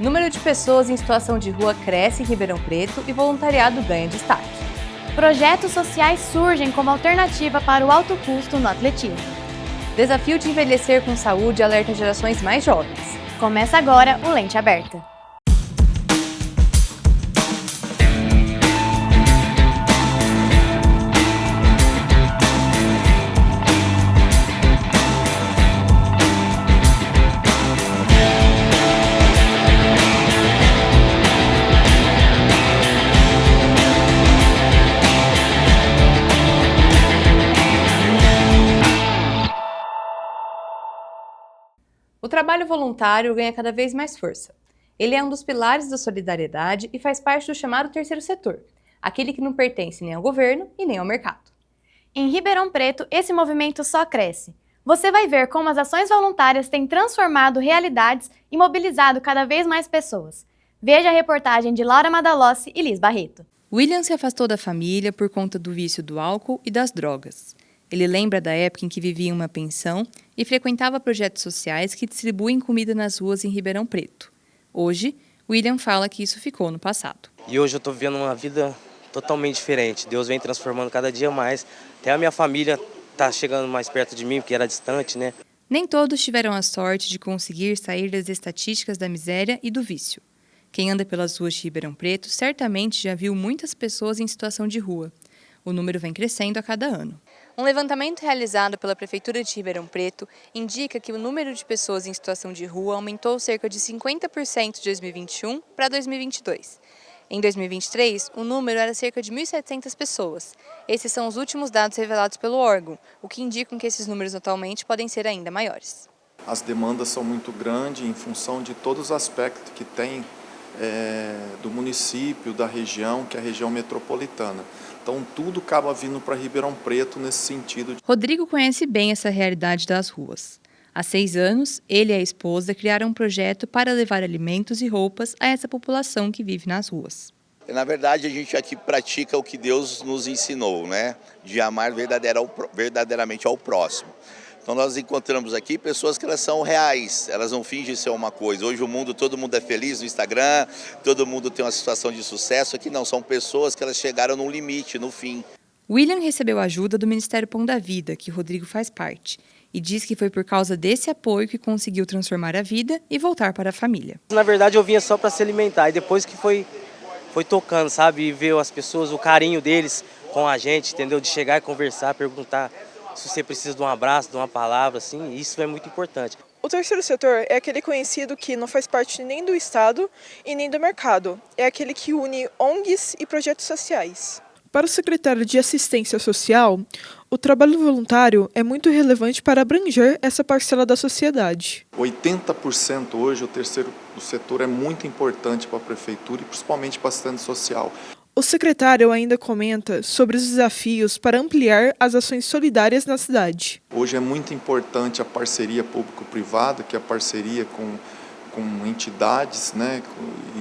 O número de pessoas em situação de rua cresce em Ribeirão Preto e voluntariado ganha destaque. Projetos sociais surgem como alternativa para o alto custo no atletismo. Desafio de envelhecer com saúde alerta gerações mais jovens. Começa agora o Lente Aberta. O trabalho voluntário ganha cada vez mais força. Ele é um dos pilares da solidariedade e faz parte do chamado terceiro setor, aquele que não pertence nem ao governo e nem ao mercado. Em Ribeirão Preto, esse movimento só cresce. Você vai ver como as ações voluntárias têm transformado realidades e mobilizado cada vez mais pessoas. Veja a reportagem de Laura Madalossi e Liz Barreto. William se afastou da família por conta do vício do álcool e das drogas. Ele lembra da época em que vivia em uma pensão e frequentava projetos sociais que distribuem comida nas ruas em Ribeirão Preto. Hoje, William fala que isso ficou no passado. E hoje eu estou vivendo uma vida totalmente diferente. Deus vem transformando cada dia mais. Até a minha família está chegando mais perto de mim, porque era distante, né? Nem todos tiveram a sorte de conseguir sair das estatísticas da miséria e do vício. Quem anda pelas ruas de Ribeirão Preto certamente já viu muitas pessoas em situação de rua. O número vem crescendo a cada ano. Um levantamento realizado pela Prefeitura de Ribeirão Preto indica que o número de pessoas em situação de rua aumentou cerca de 50% de 2021 para 2022. Em 2023, o número era cerca de 1.700 pessoas. Esses são os últimos dados revelados pelo órgão, o que indica que esses números atualmente podem ser ainda maiores. As demandas são muito grandes em função de todos os aspectos que tem do município, da região, que é a região metropolitana. Então, tudo acaba vindo para Ribeirão Preto nesse sentido. Rodrigo conhece bem essa realidade das ruas. Há 6 anos, ele e a esposa criaram um projeto para levar alimentos e roupas a essa população que vive nas ruas. Na verdade, a gente aqui pratica o que Deus nos ensinou, né? De amar verdadeiramente ao próximo. Então nós encontramos aqui pessoas que elas são reais, elas não fingem ser uma coisa. Hoje o mundo, todo mundo é feliz no Instagram, todo mundo tem uma situação de sucesso. Aqui não, são pessoas que elas chegaram num limite, no fim. William recebeu ajuda do Ministério Pão da Vida, que Rodrigo faz parte, e diz que foi por causa desse apoio que conseguiu transformar a vida e voltar para a família. Na verdade eu vinha só para se alimentar e depois que foi tocando, sabe? E ver as pessoas, o carinho deles com a gente, entendeu? De chegar e conversar, perguntar se você precisa de um abraço, de uma palavra, assim, isso é muito importante. O terceiro setor é aquele conhecido que não faz parte nem do Estado e nem do mercado. É aquele que une ONGs e projetos sociais. Para o secretário de Assistência Social, o trabalho voluntário é muito relevante para abranger essa parcela da sociedade. 80% hoje o terceiro setor é muito importante para a prefeitura e principalmente para a assistência social. O secretário ainda comenta sobre os desafios para ampliar as ações solidárias na cidade. Hoje é muito importante a parceria público-privada, que é a parceria com entidades, né,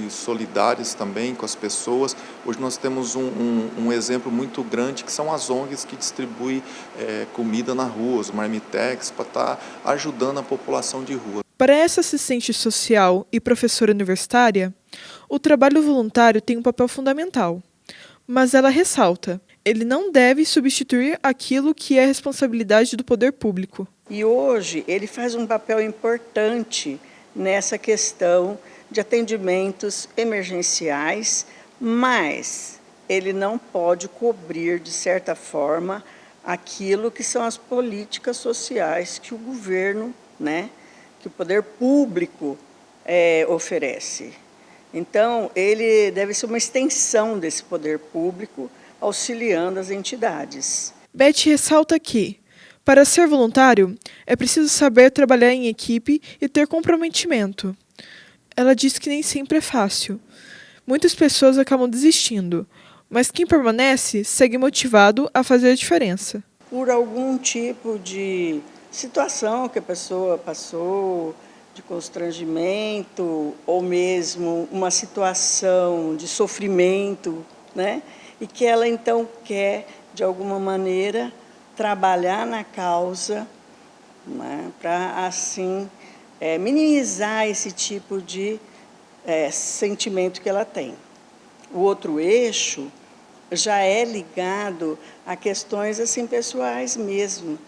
e solidárias também com as pessoas. Hoje nós temos um exemplo muito grande que são as ONGs que distribuem comida na rua, os marmitex, para estar ajudando a população de rua. Para essa assistente social e professora universitária, o trabalho voluntário tem um papel fundamental, mas ela ressalta: ele não deve substituir aquilo que é responsabilidade do poder público. E hoje ele faz um papel importante nessa questão de atendimentos emergenciais, mas ele não pode cobrir, de certa forma, aquilo que são as políticas sociais que o governo, né, que o poder público oferece. Então, ele deve ser uma extensão desse poder público, auxiliando as entidades. Beth ressalta que, para ser voluntário, é preciso saber trabalhar em equipe e ter comprometimento. Ela diz que nem sempre é fácil. Muitas pessoas acabam desistindo, mas quem permanece segue motivado a fazer a diferença. Por algum tipo de situação que a pessoa passou, de constrangimento, ou mesmo uma situação de sofrimento, né? E que ela então quer, de alguma maneira, trabalhar na causa, né? Para assim minimizar esse tipo de sentimento que ela tem. O outro eixo já é ligado a questões assim pessoais mesmo,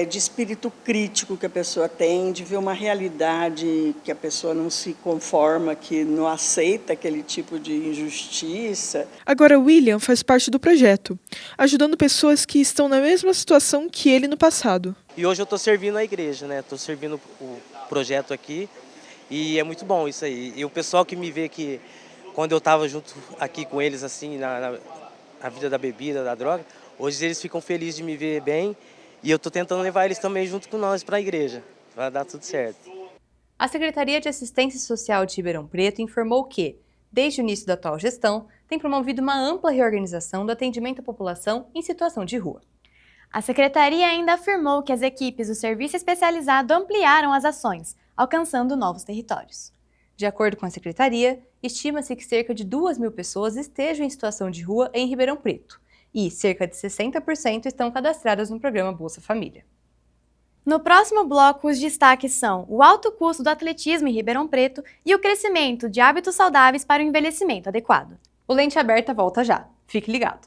de espírito crítico que a pessoa tem, de ver uma realidade que a pessoa não se conforma, que não aceita aquele tipo de injustiça. Agora, William faz parte do projeto, ajudando pessoas que estão na mesma situação que ele no passado. E hoje eu estou servindo a igreja, né? Estou servindo o projeto aqui e é muito bom isso aí. E o pessoal que me vê que quando eu estava junto aqui com eles, assim, na vida da bebida, da droga, hoje eles ficam felizes de me ver bem. E eu estou tentando levar eles também junto com nós para a igreja. Vai dar tudo certo. A Secretaria de Assistência Social de Ribeirão Preto informou que, desde o início da atual gestão, tem promovido uma ampla reorganização do atendimento à população em situação de rua. A Secretaria ainda afirmou que as equipes do Serviço Especializado ampliaram as ações, alcançando novos territórios. De acordo com a Secretaria, estima-se que cerca de 2.000 pessoas estejam em situação de rua em Ribeirão Preto, e cerca de 60% estão cadastradas no programa Bolsa Família. No próximo bloco, os destaques são o alto custo do atletismo em Ribeirão Preto e o crescimento de hábitos saudáveis para o envelhecimento adequado. O Lente Aberta volta já. Fique ligado.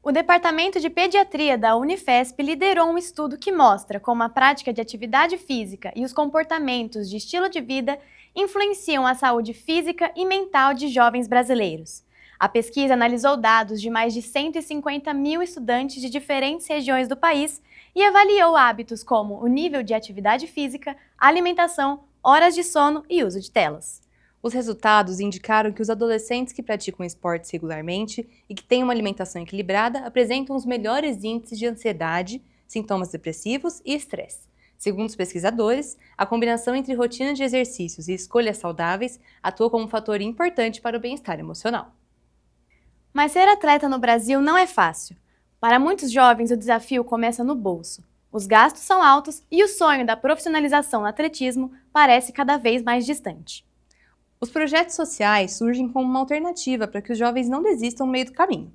O Departamento de Pediatria da Unifesp liderou um estudo que mostra como a prática de atividade física e os comportamentos de estilo de vida influenciam a saúde física e mental de jovens brasileiros. A pesquisa analisou dados de mais de 150 mil estudantes de diferentes regiões do país e avaliou hábitos como o nível de atividade física, alimentação, horas de sono e uso de telas. Os resultados indicaram que os adolescentes que praticam esportes regularmente e que têm uma alimentação equilibrada apresentam os melhores índices de ansiedade, sintomas depressivos e estresse. Segundo os pesquisadores, a combinação entre rotina de exercícios e escolhas saudáveis atua como um fator importante para o bem-estar emocional. Mas ser atleta no Brasil não é fácil. Para muitos jovens, o desafio começa no bolso. Os gastos são altos e o sonho da profissionalização no atletismo parece cada vez mais distante. Os projetos sociais surgem como uma alternativa para que os jovens não desistam no meio do caminho.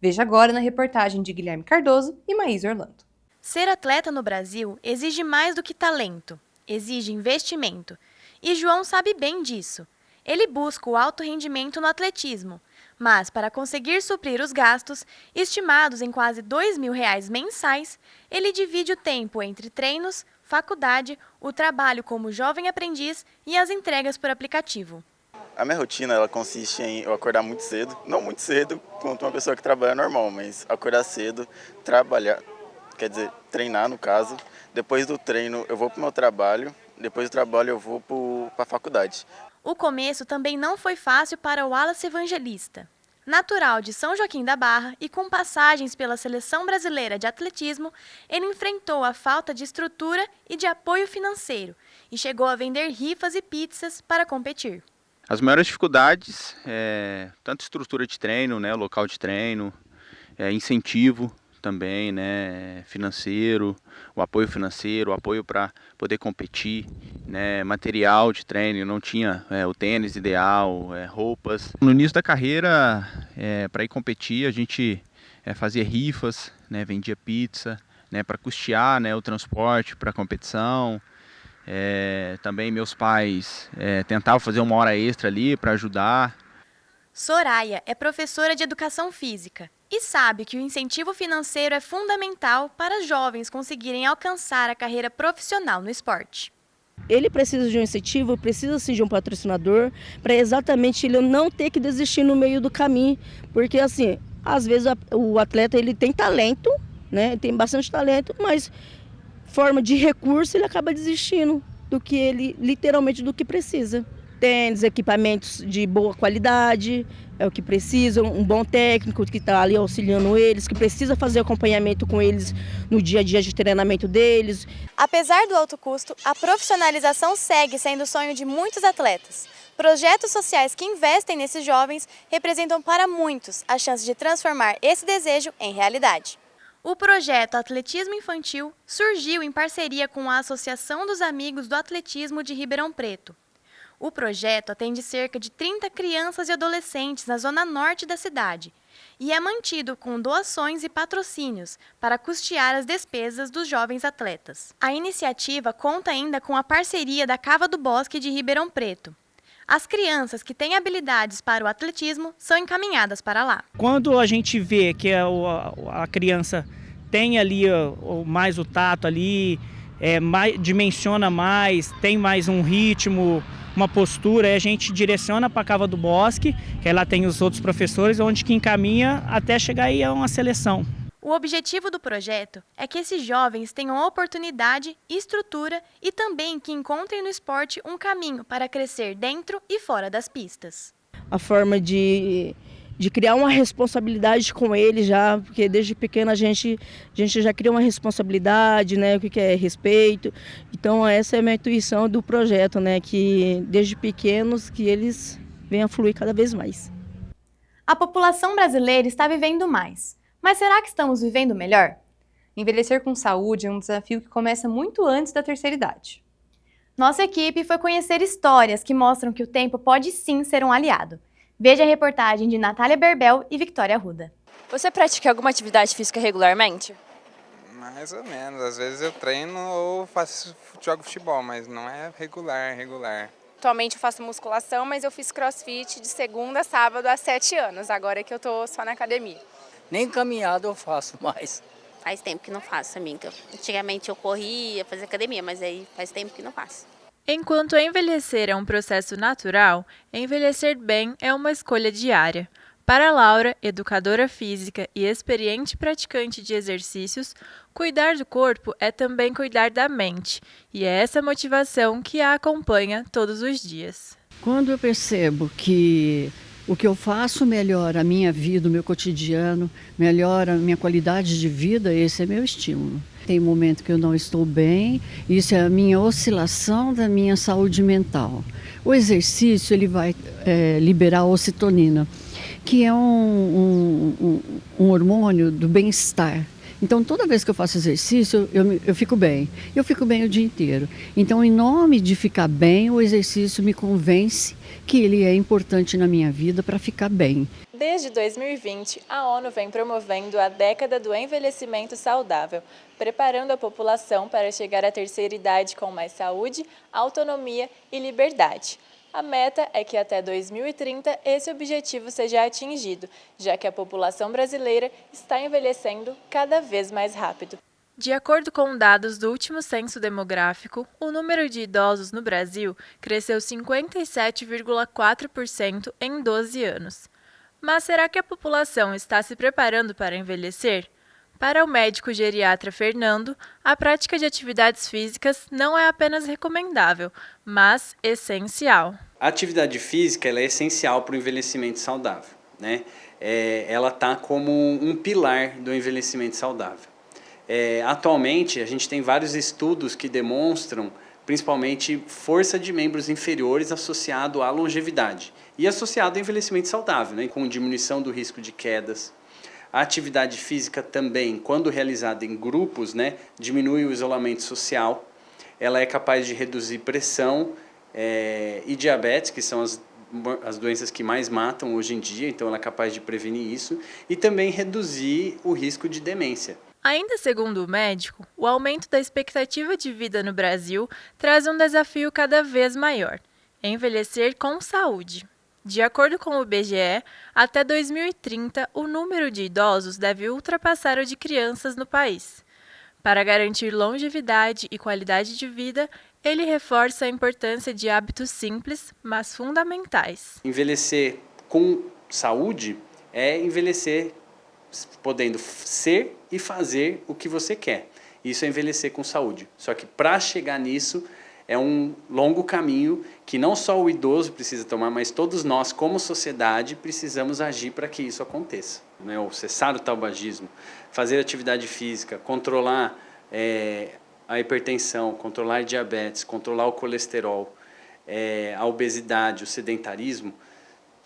Veja agora na reportagem de Guilherme Cardoso e Maís Orlando. Ser atleta no Brasil exige mais do que talento, exige investimento. E João sabe bem disso. Ele busca o alto rendimento no atletismo, mas para conseguir suprir os gastos, estimados em quase R$2.000 mensais, ele divide o tempo entre treinos, faculdade, o trabalho como jovem aprendiz e as entregas por aplicativo. A minha rotina ela consiste em eu acordar muito cedo, não muito cedo quanto uma pessoa que trabalha normal, mas acordar cedo, trabalhar, quer dizer, treinar no caso. Depois do treino eu vou para o meu trabalho, depois do trabalho eu vou para a faculdade. O começo também não foi fácil para o Wallace Evangelista. Natural de São Joaquim da Barra e com passagens pela Seleção Brasileira de Atletismo, ele enfrentou a falta de estrutura e de apoio financeiro e chegou a vender rifas e pizzas para competir. As maiores dificuldades é tanto estrutura de treino, né, local de treino, incentivo também, né, financeiro, o apoio para poder competir, né, material de treino, não tinha o tênis ideal, roupas. No início da carreira, para ir competir, a gente fazia rifas, né, vendia pizza, né, para custear, né, o transporte para a competição. Também meus pais tentavam fazer uma hora extra ali para ajudar. Soraya é professora de educação física e sabe que o incentivo financeiro é fundamental para jovens conseguirem alcançar a carreira profissional no esporte. Ele precisa de um incentivo, precisa sim de um patrocinador, para exatamente ele não ter que desistir no meio do caminho, porque assim, às vezes o atleta ele tem talento, né? Tem bastante talento, mas forma de recurso ele acaba desistindo do que ele literalmente do que precisa. Tênis, equipamentos de boa qualidade, é o que precisam, um bom técnico que está ali auxiliando eles, que precisa fazer acompanhamento com eles no dia a dia de treinamento deles. Apesar do alto custo, a profissionalização segue sendo o sonho de muitos atletas. Projetos sociais que investem nesses jovens representam para muitos a chance de transformar esse desejo em realidade. O projeto Atletismo Infantil surgiu em parceria com a Associação dos Amigos do Atletismo de Ribeirão Preto. O projeto atende cerca de 30 crianças e adolescentes na zona norte da cidade e é mantido com doações e patrocínios para custear as despesas dos jovens atletas. A iniciativa conta ainda com a parceria da Cava do Bosque de Ribeirão Preto. As crianças que têm habilidades para o atletismo são encaminhadas para lá. Quando a gente vê que a criança tem ali mais o tato ali, dimensiona mais, tem mais um ritmo, uma postura, aí a gente direciona para a Cava do Bosque, que lá tem os outros professores, onde que encaminha até chegar aí a uma seleção. O objetivo do projeto é que esses jovens tenham oportunidade, estrutura e também que encontrem no esporte um caminho para crescer dentro e fora das pistas. A forma de criar uma responsabilidade com ele já, porque desde pequeno a gente já cria uma responsabilidade, né, o que é respeito. Então essa é a minha intuição do projeto, né, que desde pequenos que eles venham a fluir cada vez mais. A população brasileira está vivendo mais. Mas será que estamos vivendo melhor? Envelhecer com saúde é um desafio que começa muito antes da terceira idade. Nossa equipe foi conhecer histórias que mostram que o tempo pode sim ser um aliado. Veja a reportagem de Natália Berbel e Victoria Arruda. Você pratica alguma atividade física regularmente? Mais ou menos. Às vezes eu treino ou jogo futebol, mas não é regular. Atualmente eu faço musculação, mas eu fiz crossfit de segunda a sábado há 7 anos. Agora é que eu tô só na academia. Nem caminhada eu faço mais. Faz tempo que não faço, amiga. Antigamente eu corria, fazia academia, mas aí faz tempo que não faço. Enquanto envelhecer é um processo natural, envelhecer bem é uma escolha diária. Para Laura, educadora física e experiente praticante de exercícios, cuidar do corpo é também cuidar da mente, e é essa motivação que a acompanha todos os dias. Quando eu percebo que o que eu faço melhora a minha vida, o meu cotidiano, melhora a minha qualidade de vida, esse é meu estímulo. Tem momento que eu não estou bem, isso é a minha oscilação da minha saúde mental. O exercício ele vai liberar a ocitocina, que é um hormônio do bem-estar. Então, toda vez que eu faço exercício, eu fico bem. Eu fico bem o dia inteiro. Então, em nome de ficar bem, o exercício me convence que ele é importante na minha vida para ficar bem. Desde 2020, a ONU vem promovendo a década do envelhecimento saudável, preparando a população para chegar à terceira idade com mais saúde, autonomia e liberdade. A meta é que até 2030 esse objetivo seja atingido, já que a população brasileira está envelhecendo cada vez mais rápido. De acordo com dados do último censo demográfico, o número de idosos no Brasil cresceu 57,4% em 12 anos. Mas será que a população está se preparando para envelhecer? Para o médico geriatra Fernando, a prática de atividades físicas não é apenas recomendável, mas essencial. A atividade física ela é essencial para o envelhecimento saudável, né? Ela está como um pilar do envelhecimento saudável. Atualmente, a gente tem vários estudos que demonstram, principalmente, força de membros inferiores associado à longevidade e associado ao envelhecimento saudável, né? Com diminuição do risco de quedas. A atividade física também, quando realizada em grupos, né, diminui o isolamento social. Ela é capaz de reduzir pressão e diabetes, que são as doenças que mais matam hoje em dia, então ela é capaz de prevenir isso, e também reduzir o risco de demência. Ainda segundo o médico, o aumento da expectativa de vida no Brasil traz um desafio cada vez maior: envelhecer com saúde. De acordo com o IBGE, até 2030, o número de idosos deve ultrapassar o de crianças no país. Para garantir longevidade e qualidade de vida, ele reforça a importância de hábitos simples, mas fundamentais. Envelhecer com saúde é envelhecer podendo ser e fazer o que você quer. Isso é envelhecer com saúde. Só que para chegar nisso, é um longo caminho que não só o idoso precisa tomar, mas todos nós, como sociedade, precisamos agir para que isso aconteça. Né? O cessar o tabagismo, fazer atividade física, controlar a hipertensão, controlar a diabetes, controlar o colesterol, a obesidade, o sedentarismo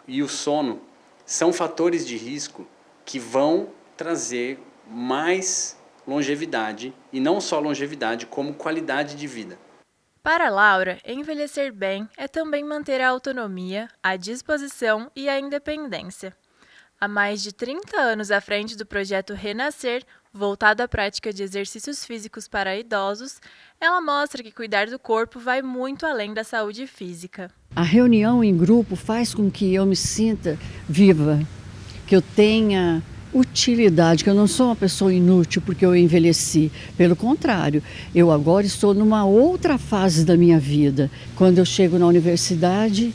e o sono, são fatores de risco que vão trazer mais longevidade, e não só longevidade, como qualidade de vida. Para Laura, envelhecer bem é também manter a autonomia, a disposição e a independência. Há mais de 30 anos à frente do projeto Renascer, voltado à prática de exercícios físicos para idosos, ela mostra que cuidar do corpo vai muito além da saúde física. A reunião em grupo faz com que eu me sinta viva, que eu tenha utilidade, que eu não sou uma pessoa inútil porque eu envelheci. Pelo contrário, eu agora estou numa outra fase da minha vida. Quando eu chego na universidade,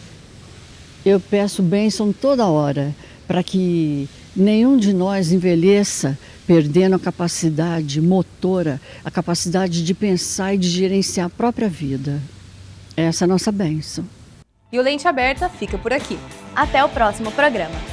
eu peço bênção toda hora, para que nenhum de nós envelheça perdendo a capacidade motora, a capacidade de pensar e de gerenciar a própria vida. Essa é a nossa bênção. E o Lente Aberta fica por aqui. Até o próximo programa.